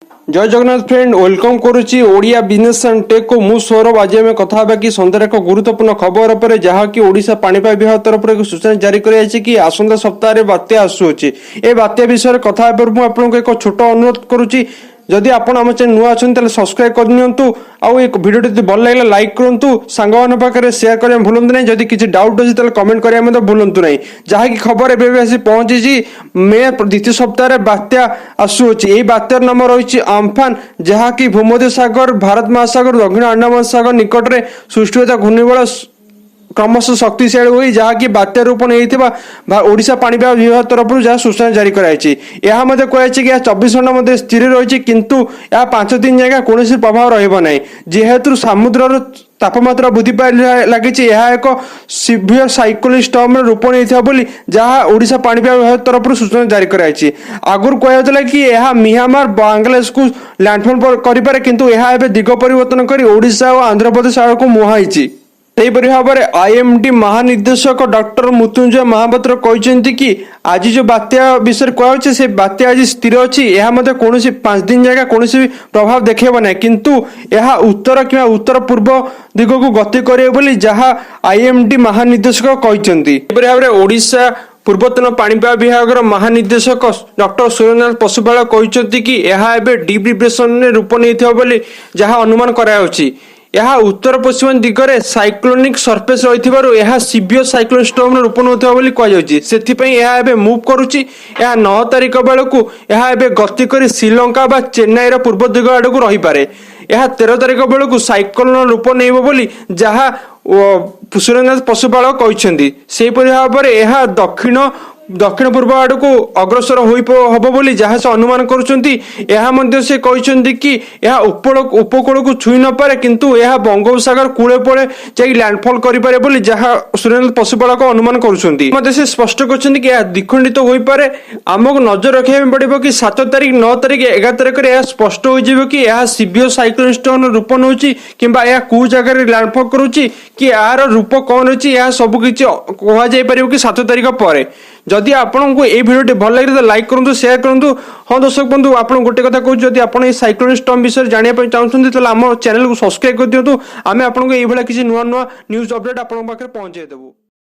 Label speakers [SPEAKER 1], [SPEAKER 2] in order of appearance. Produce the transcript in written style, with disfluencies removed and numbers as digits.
[SPEAKER 1] जय Jagannath friend welcome करुच्ची Odia business and tech को मु सौरभ आज आम कथा कि सन्धार एक गुरुत्वपूर्ण खबर पर जहाँकि ओडिशा पाणीपाग विभाग तरफ एक सूचना जारी कर आसंता सप्ताह बात्या आसूची ए बात्या विषय कथा मुझे एक छोट अनुरोध करुच्ची जदि आपण आम चैनल नुआ अच्छा सब्सक्राइब करनी आउ एक भिडियो भल लगे लाइक करूँ सांग पाखे सेयार करने भूलु ना जदि किसी डाउट अच्छी कमेंट करने भूलु ना जहाँकि खबर एवं आसी पहुंची मे द्वितीय सप्ताह बात्या आसूची यही बात्यार नाम रही अम्फान जहाँकि भूमध्य सागर भारत महासागर दक्षिण अंडमान सागर निकट में सृष्टि होता घूर्णिबल क्रमश शक्तिशाली हुई जहाँकि बात्या रूप नहीं ओडिशा पाणीपाग विभाग तरफ जहाँ सूचना जारी कराई कहुई कि 24 घंटा स्थिर रही किंतु यह 5 दिन जगह कौन प्रभाव रहा जेहेतु समुद्र तापमात्रा वृद्धि पाई लगी एक सिवियर साइक्लोनिक स्टॉर्म रूप नहीं जहाँ ओडिशा पाणीपाग विभाग तरफ सूचना जारी कराई आगुरी कहला कि यह म्यांमार बांग्लादेश को लैंडफॉल करें किंतु यह दिग परिवर्तन कर ओडिशा और आंध्र प्रदेश आड़ को मुहाई सेहीपरि भाव में आईएमडी महानिदेशक डॉक्टर मृत्युंजय महापात्र कहते कि आज जो बात्या विषय कहुचे से बात्या आज स्थिर अच्छी यह कौन 5 दिन जगह कौन भी प्रभाव देखा ना किंतु यह उत्तर कि उत्तर पूर्व दिग को गति करे जहाँ आईएमडी महानिदेशक कहते भाव में ओडिशा पूर्वतन पाणीपाग विभाग महानिदेशक डॉक्टर सूर्यनाथ पशुपाल कहते कि यह डिप्रेशन रूप नहीं जहाँ अनुमान कराई यह उत्तर पश्चिम दिगरे साइक्लोनिक सरफेस रही सिवियर साइक्लोनिक स्टॉर्म रूप नौथि कहुई मुव करुच्ची 9 तारिख बेलू यह गति कर श्रीलंका बा चेन्नई पूर्व दिग आड़ को रही पारे यह 13 तारिख बेलू साइक्लोन रूप नहीं जहाँ सूर्यनाथ पशुपाल कहते से भाव में यह दक्षिण पूर्व आड़ को अग्रसर हम बोली जहाँ से अनुमान करुँच से कहते कि यह उपकूल को छुई न पारे किंतु यह बंगोपसागर कूले पड़े जा लैंडफॉल करें बोली जहाँ सूर्यनाथ पशुपाल को अनुमान करुँच से स्पष्ट कहते कि यह द्विखंडित हो पारे आमको नजर रखा पड़ो कि 7 तारिख 9 तारिख 11 तारिख यह स्पष्ट हो कि यह सिवियर साइक्लोनिक स्टॉर्म रूप नौ कि यह कौ जगह लैंडफॉल करुच्ची कि यार रूप कौन अच्छी यह सबकि कहुपर कि 7 तारिख पर जदि आपको ये भिडियो भल लगे तो लाइक करूँ शेयर करूँ। हाँ दर्शक बंधु आप गोटे कथा कहूँ जब आप साइक्लोनिक स्टॉर्म विषय जानापी चाहते तो आम चैनल को सब्सक्राइब कर दिखाँ आम आपको ये किसी नुआ नुआ न्यूज अपडेट आप पहुंचे देवु।